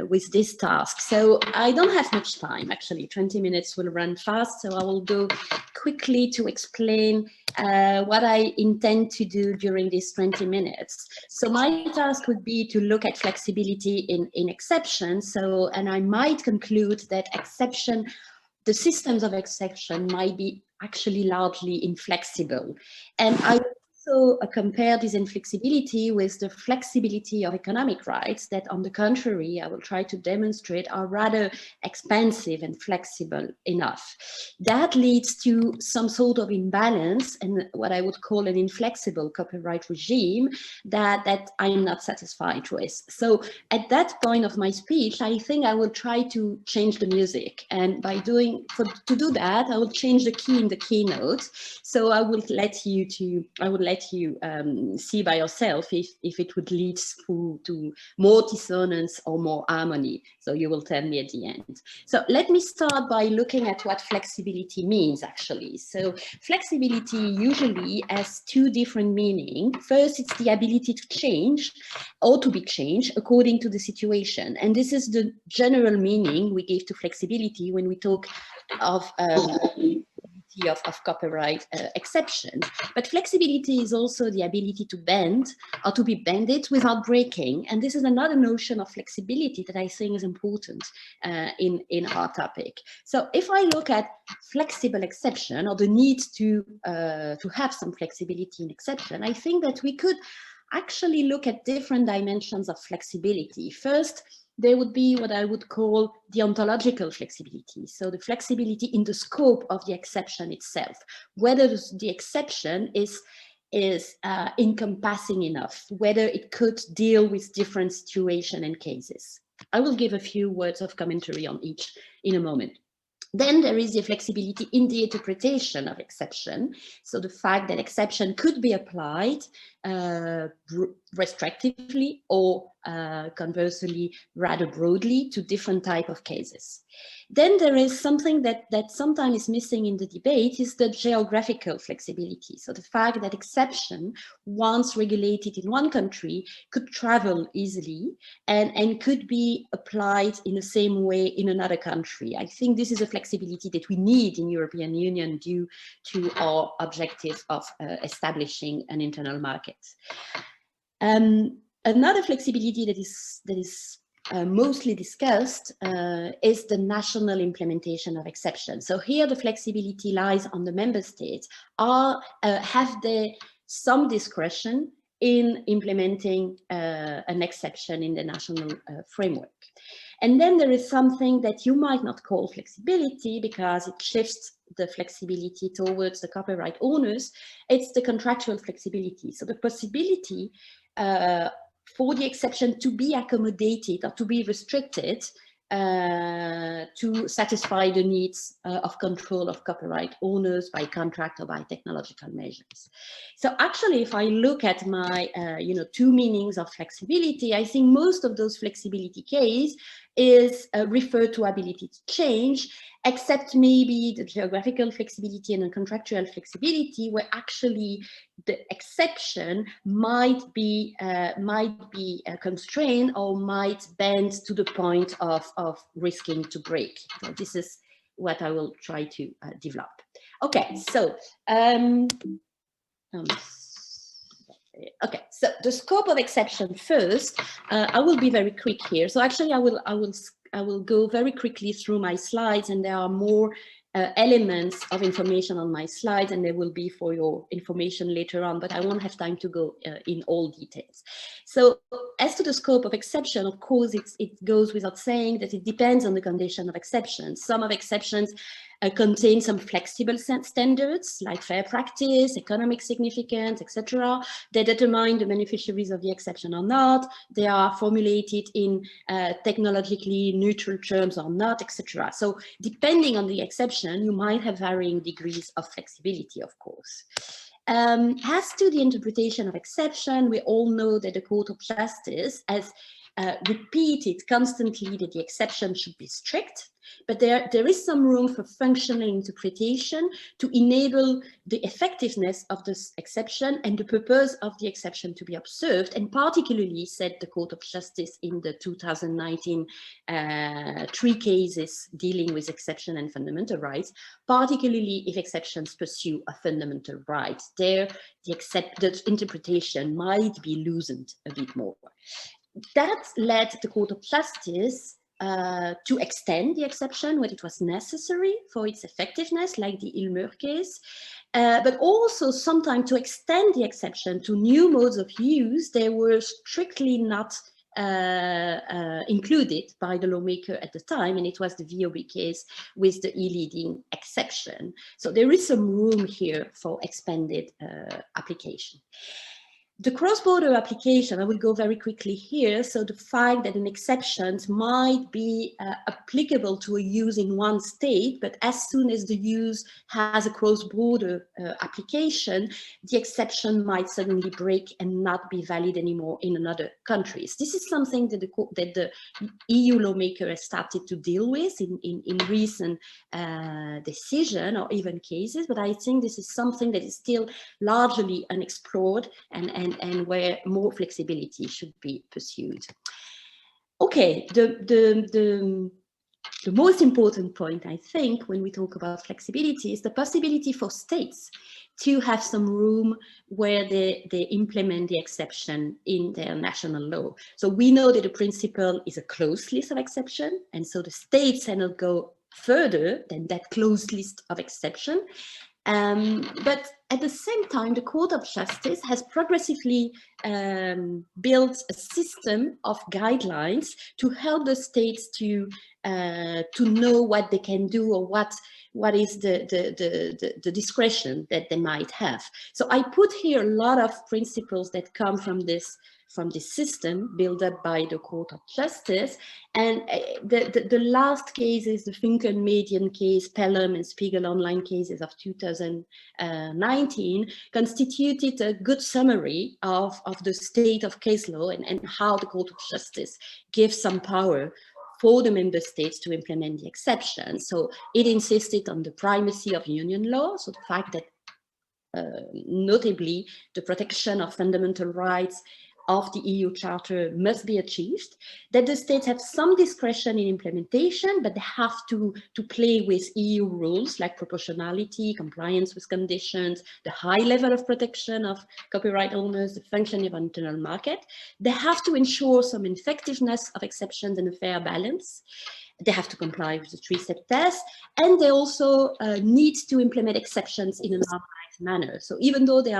with this task. So I don't have much time, actually. 20 minutes will run fast, so I will go quickly to explain what I intend to do during these 20 minutes. So my task would be to look at flexibility in exception. So, and I might conclude that exception, the systems of exception might be actually largely inflexible. And I also compare this inflexibility with the flexibility of economic rights that, on the contrary, I will try to demonstrate are rather expansive and flexible enough. That leads to some sort of imbalance and what I would call an inflexible copyright regime that I'm not satisfied with. So at that point of my speech, I think I will try to change the music. And by to do that, I will change the key in the keynote. So I will let you see by yourself if it would lead to more dissonance or more harmony. So you will tell me at the end. So let me start by looking at what flexibility means, actually. So flexibility usually has two different meanings. First, it's the ability to change or to be changed according to the situation. And this is the general meaning we give to flexibility when we talk of copyright exceptions. But flexibility is also the ability to bend or to be bended without breaking. And this is another notion of flexibility that I think is important in our topic. So if I look at flexible exception, or the need to have some flexibility in exception, I think that we could actually look at different dimensions of flexibility. First, there would be what I would call the ontological flexibility. So the flexibility in the scope of the exception itself, whether the exception is encompassing enough, whether it could deal with different situations and cases. I will give a few words of commentary on each in a moment. Then there is the flexibility in the interpretation of exception. So the fact that exception could be applied restrictively or conversely rather broadly to different type of cases. Then there is something that sometimes is missing in the debate is the geographical flexibility. So the fact that exception, once regulated in one country, could travel easily and could be applied in the same way in another country. I think this is a flexibility that we need in European Union due to our objective of establishing an internal market. Another flexibility that is mostly discussed is the national implementation of exceptions. So here the flexibility lies on the member states. Have they some discretion in implementing an exception in the national framework? And then there is something that you might not call flexibility because it shifts the flexibility towards the copyright owners. It's the contractual flexibility. So the possibility for the exception to be accommodated or to be restricted to satisfy the needs of control of copyright owners by contract or by technological measures. So actually, if I look at my two meanings of flexibility, I think most of those flexibility case is referred to ability to change, except maybe the geographical flexibility and the contractual flexibility, where actually the exception might be constrained or might bend to the point of risking to break. So this is what I will try to develop. Okay, so okay, so the scope of exception first. I will be very quick here. So actually, I will go very quickly through my slides, and there are more elements of information on my slides, and they will be for your information later on, but I won't have time to go in all details. So as to the scope of exception, of course, it goes without saying that it depends on the condition of exceptions. Some of exceptions contain some flexible standards like fair practice, economic significance, etc. They determine the beneficiaries of the exception or not. They are formulated in technologically neutral terms or not, etc. So depending on the exception, you might have varying degrees of flexibility, of course. As to the interpretation of exception, we all know that the Court of Justice has repeated constantly that the exception should be strict, but there is some room for functional interpretation to enable the effectiveness of this exception and the purpose of the exception to be observed, and particularly, said the Court of Justice in the 2019 3 cases dealing with exception and fundamental rights, particularly if exceptions pursue a fundamental right. There, the accepted interpretation might be loosened a bit more. That led the Court of Justice to extend the exception when it was necessary for its effectiveness, like the Ilmer case, but also sometimes to extend the exception to new modes of use. They were strictly not included by the lawmaker at the time, and it was the VOB case with the e-leading exception. So there is some room here for expanded application. The cross-border application, I will go very quickly here. So the fact that an exception might be applicable to a use in one state, but as soon as the use has a cross-border application, the exception might suddenly break and not be valid anymore in another countries. This is something that the EU lawmaker has started to deal with in recent decision or even cases, but I think this is something that is still largely unexplored and where more flexibility should be pursued. Okay, the most important point, I think, when we talk about flexibility is the possibility for states to have some room where they implement the exception in their national law. So we know that the principle is a closed list of exception, and so the states cannot go further than that closed list of exception. But at the same time, the Court of Justice has progressively built a system of guidelines to help the states to know what they can do or what is the discretion that they might have. So I put here a lot of principles that come from this system built up by the Court of Justice. And the last cases, the Finken Median case, Pelham and Spiegel Online cases of 2019, constituted a good summary of the state of case law and how the Court of Justice gives some power for the member states to implement the exception. So it insisted on the primacy of union law, so the fact that notably the protection of fundamental rights of the EU Charter must be achieved, that the states have some discretion in implementation, but they have to play with EU rules like proportionality, compliance with conditions, the high level of protection of copyright owners, the functioning of an internal market. They have to ensure some effectiveness of exceptions and a fair balance. They have to comply with the 3-step test, and they also need to implement exceptions in an harmonized manner. So even though they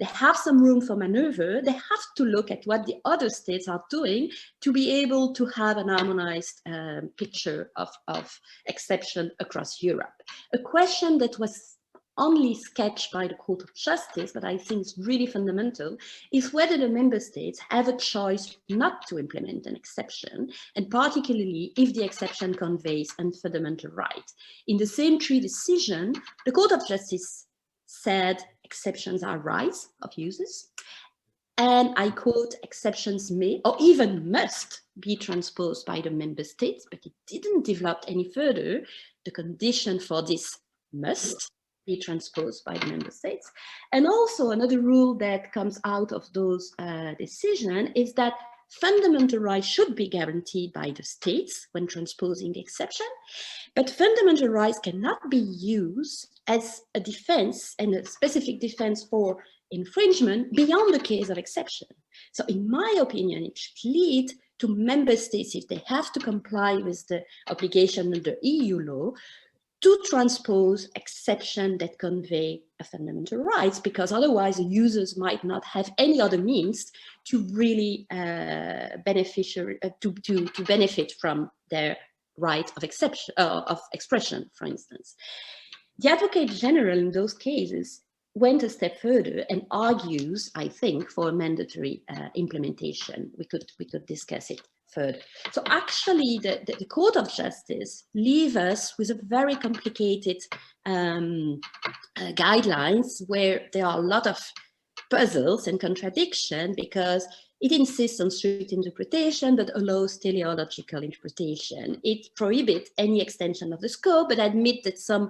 have some room for maneuver, they have to look at what the other states are doing to be able to have an harmonized picture of exception across Europe. A question that was only sketched by the Court of Justice, but I think is really fundamental, is whether the member states have a choice not to implement an exception, and particularly if the exception conveys a fundamental right. In the same 3 decision, the Court of Justice said exceptions are rights of users, and I quote, exceptions may or even must be transposed by the member states, but it didn't develop any further the condition for this must be transposed by the member states. And also another rule that comes out of those decisions is that fundamental rights should be guaranteed by the states when transposing the exception, but fundamental rights cannot be used as a defense and a specific defense for infringement beyond the case of exception. So in my opinion, it should lead to member states, if they have to comply with the obligation under EU law, to transpose exception that convey a fundamental rights, because otherwise users might not have any other means to really to benefit from their right of exception of expression, for instance. The Advocate General in those cases went a step further and argues, I think, for a mandatory implementation. We could discuss it further. So actually, the Court of Justice leaves us with a very complicated guidelines where there are a lot of puzzles and contradiction, because It insists on strict interpretation, but allows teleological interpretation. It prohibits any extension of the scope, but admits that some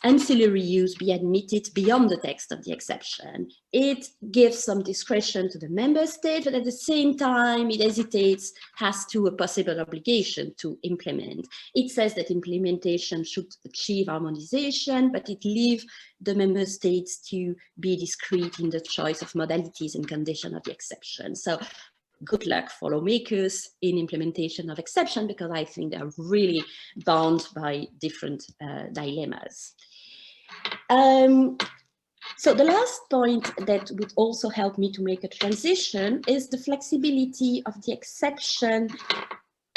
ancillary use be admitted beyond the text of the exception. It gives some discretion to the member state, but at the same time, it hesitates as to a possible obligation to implement. It says that implementation should achieve harmonization, but it leaves the member states to be discreet in the choice of modalities and condition of the exception. So good luck for lawmakers in implementation of exception, because I think they're really bound by different dilemmas. So the last point that would also help me to make a transition is the flexibility of the exception,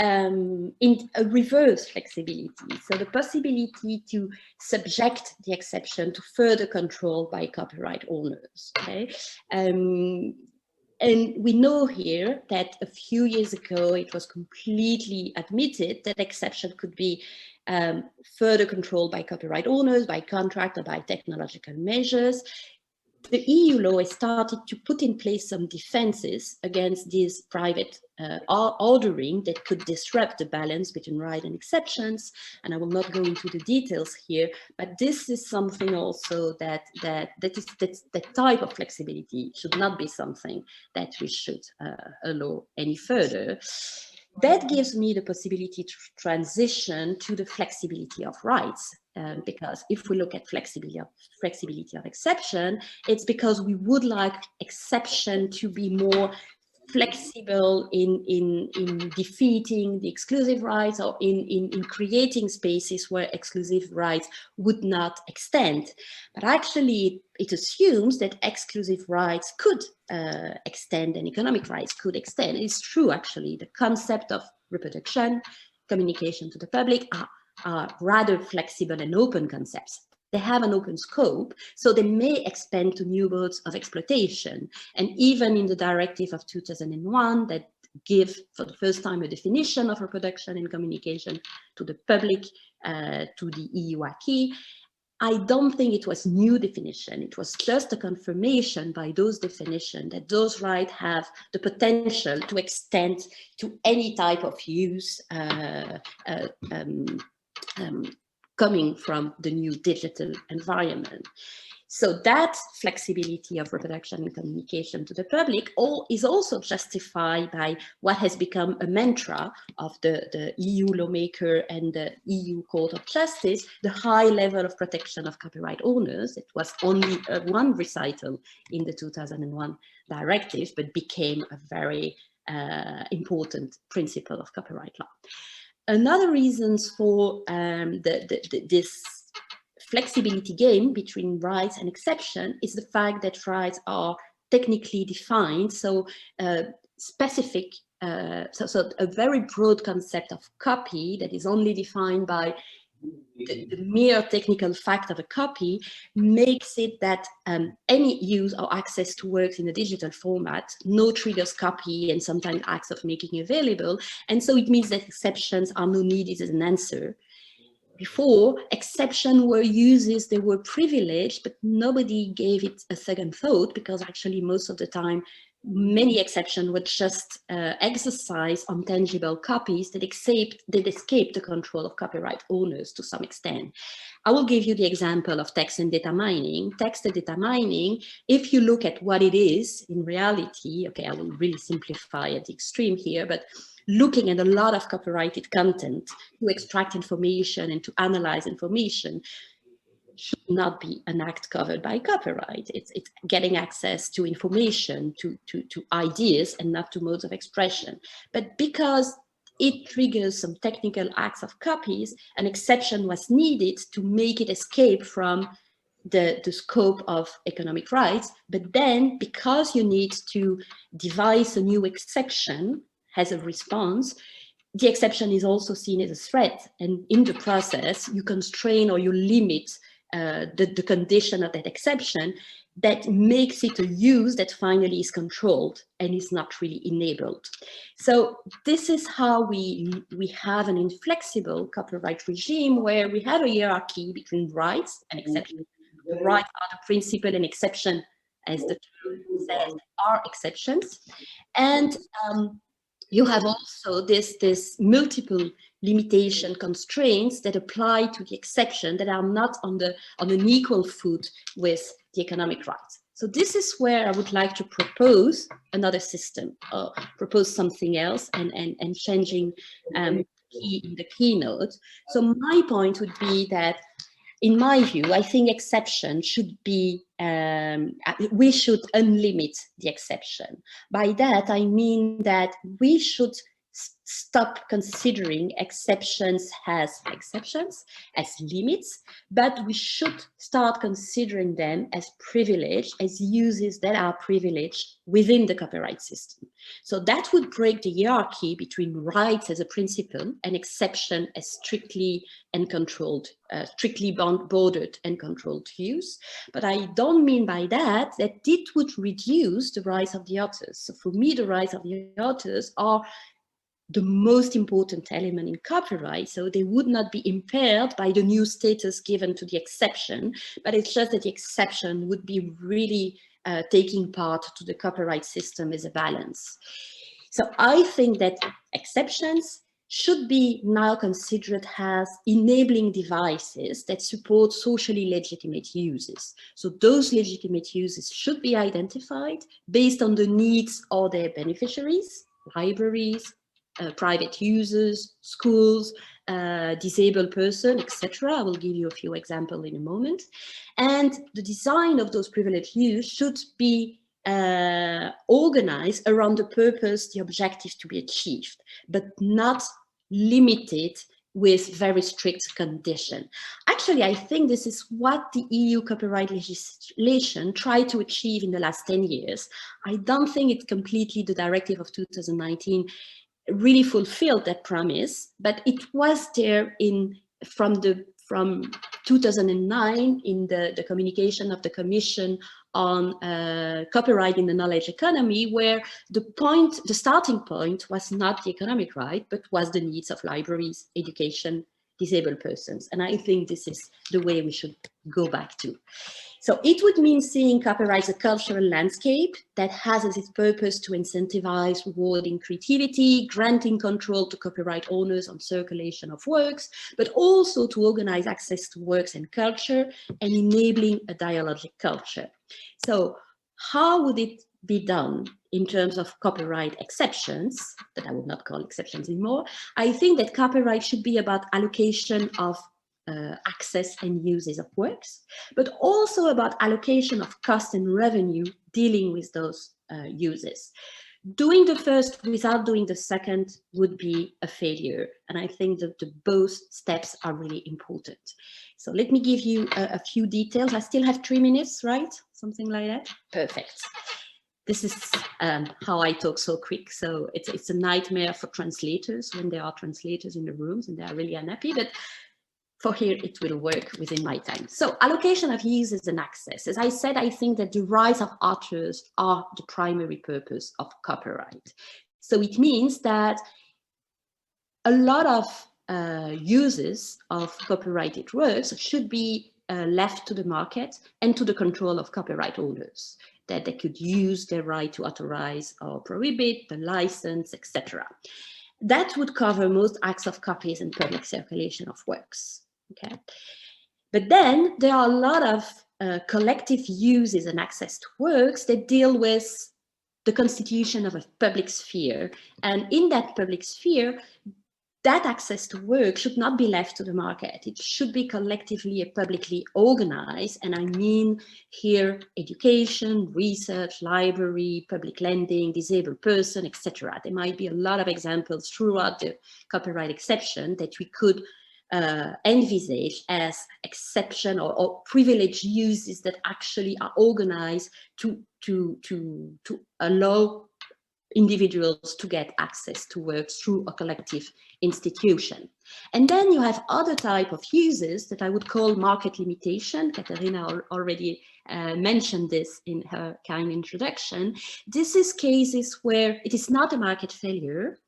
in a reverse flexibility. So the possibility to subject the exception to further control by copyright owners. Okay. And we know here that a few years ago, it was completely admitted that exception could be further controlled by copyright owners, by contract, or by technological measures. The EU law has started to put in place some defenses against this private ordering that could disrupt the balance between right and exceptions. And I will not go into the details here, but this is something also that type of flexibility should not be something that we should allow any further. That gives me the possibility to transition to the flexibility of rights, because if we look at flexibility of exception, it's because we would like exception to be more flexible in defeating the exclusive rights, or in creating spaces where exclusive rights would not extend. But actually, it assumes that exclusive rights could extend and economic rights could extend. It's true, actually. The concept of reproduction, communication to the public are rather flexible and open concepts. They have an open scope, so they may expand to new modes of exploitation. And even in the directive of 2001 that give for the first time a definition of reproduction and communication to the public, to the EU acquis, I don't think it was new definition. It was just a confirmation by those definitions that those rights have the potential to extend to any type of use coming from the new digital environment. So that flexibility of reproduction and communication to the public is also justified by what has become a mantra of the EU lawmaker and the EU Court of Justice, the high level of protection of copyright owners. It was only one recital in the 2001 directive, but became a very important principle of copyright law. Another reasons for this flexibility game between rights and exception is the fact that rights are technically defined, so specific, so a very broad concept of copy that is only defined by the mere technical fact of a copy makes it that any use or access to works in a digital format, no triggers copy and sometimes acts of making available. And so it means that exceptions are no needed as an answer. Before, exceptions were uses, they were privileged, but nobody gave it a second thought, because actually most of the time, many exceptions were just exercised on tangible copies that escaped the control of copyright owners to some extent. I will give you the example of text and data mining. Text and data mining, if you look at what it is in reality, okay, I will really simplify at the extreme here, but looking at a lot of copyrighted content to extract information and to analyze information should not be an act covered by copyright. It's getting access to information, to ideas, and not to modes of expression. But because it triggers some technical acts of copies, an exception was needed to make it escape from the scope of economic rights. But then, because you need to devise a new exception as a response, the exception is also seen as a threat. And in the process, you constrain or you limit the condition of that exception that makes it a use that finally is controlled and is not really enabled. So this is how we have an inflexible copyright regime where we have a hierarchy between rights and exceptions. The rights are the principle and exception as the term says, are exceptions. And you have also this multiple limitation constraints that apply to the exception that are not on an equal foot with the economic rights. So this is where I would like to propose another system, or propose something else, and changing key in the keynote. So my point would be that, in my view, I think exception should be, we should unlimit the exception. By that, I mean that we should stop considering exceptions, as limits, but we should start considering them as privilege, as uses that are privileged within the copyright system. So that would break the hierarchy between rights as a principle and exception as strictly and controlled, strictly bordered and controlled use. But I don't mean by that it would reduce the rights of the authors. So for me, the rights of the authors are the most important element in copyright, so they would not be impaired by the new status given to the exception, but it's just that the exception would be really taking part to the copyright system as a balance. So I think that exceptions should be now considered as enabling devices that support socially legitimate uses. So those legitimate uses should be identified based on the needs of their beneficiaries, libraries, private users, schools, disabled person, etc. I will give you a few examples in a moment. And the design of those privileged use should be organized around the purpose, the objective to be achieved, but not limited with very strict condition. Actually, I think this is what the EU copyright legislation tried to achieve in the last 10 years. I don't think it's completely the directive of 2019 really fulfilled that promise, but it was there from 2009 in the communication of the Commission on copyright in the knowledge economy, where the starting point was not the economic right, but was the needs of libraries, education, disabled persons. And I think this is the way we should go back to. So it would mean seeing copyright as a cultural landscape that has as its purpose to incentivize rewarding creativity, granting control to copyright owners on circulation of works, but also to organize access to works and culture and enabling a dialogic culture. So how would it be done in terms of copyright exceptions, that I would not call exceptions anymore? I think that copyright should be about allocation of access and uses of works, but also about allocation of cost and revenue dealing with those uses. Doing the first without doing the second would be a failure. And I think that both steps are really important. So let me give you a few details. I still have 3 minutes, right? Something like that. Perfect. This is how I talk so quick. So it's a nightmare for translators when there are translators in the rooms and they are really unhappy. But for here, it will work within my time. So allocation of uses and access. As I said, I think that the rights of authors are the primary purpose of copyright. So it means that a lot of uses of copyrighted works should be left to the market and to the control of copyright owners, that they could use their right to authorize or prohibit, the license, etc. That would cover most acts of copies and public circulation of works. Okay, but then there are a lot of collective uses and access to works that deal with the constitution of a public sphere. And in that public sphere, that access to work should not be left to the market. It should be collectively and publicly organized. And I mean here education, research, library, public lending, disabled person, etc. There might be a lot of examples throughout the copyright exception that we could envisage as exception or privileged uses that actually are organized to allow individuals to get access to works through a collective institution. And then you have other type of uses that I would call market limitation. Katarina already mentioned this in her kind introduction. This is cases where it is not a market failure.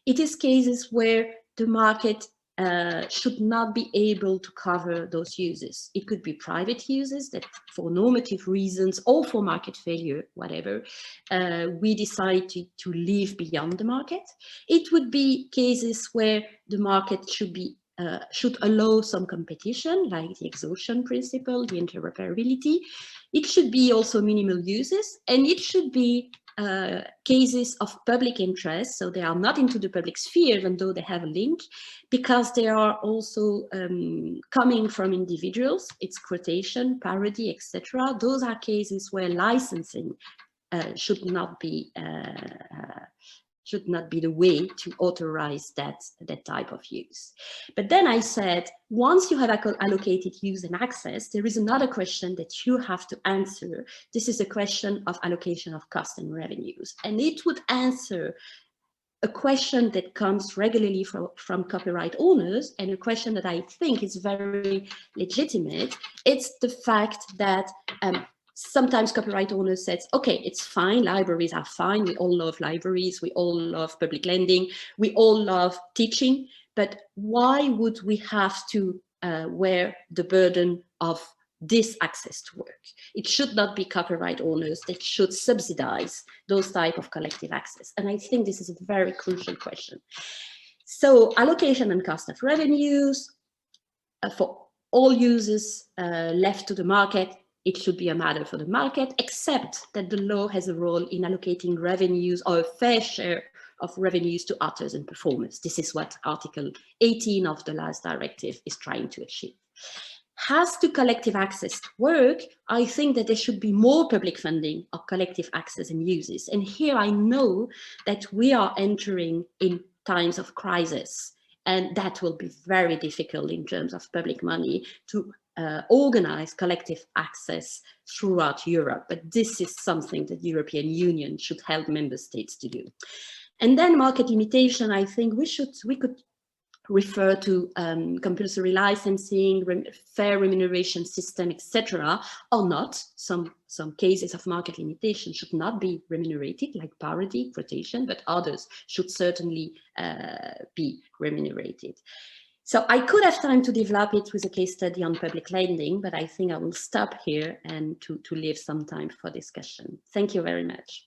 It is cases where the market should not be able to cover those uses. It could be private uses that for normative reasons or for market failure, whatever, we decide to leave beyond the market. It would be cases where the market should allow some competition, like the exhaustion principle, the interoperability. It should be also minimal uses, and it should be cases of public interest, so they are not into the public sphere, even though they have a link, because they are also coming from individuals. It's quotation, parody, etc. Those are cases where licensing should not be the way to authorize that type of use. But then I said, once you have allocated use and access, there is another question that you have to answer. This is a question of allocation of cost and revenues. And it would answer a question that comes regularly from copyright owners, and a question that I think is very legitimate. It's the fact that sometimes copyright owners says, okay, it's fine, libraries are fine, we all love libraries, we all love public lending, we all love teaching, but why would we have to wear the burden of this access to work? It should not be copyright owners that should subsidize those type of collective access. And I think this is a very crucial question. So allocation and cost of revenues for all users left to the market, it should be a matter for the market, except that the law has a role in allocating revenues or a fair share of revenues to authors and performers. This is what Article 18 of the last directive is trying to achieve. Has to collective access work, I think that there should be more public funding of collective access and uses. And here I know that we are entering in times of crisis, and that will be very difficult in terms of public money to organize collective access throughout Europe. But this is something that the European Union should help member states to do. And then market limitation, I think we could refer to compulsory licensing, fair remuneration system, etc., or not. Some cases of market limitation should not be remunerated, like parody, quotation, but others should certainly be remunerated. So I could have time to develop it with a case study on public lending, but I think I will stop here and to leave some time for discussion. Thank you very much.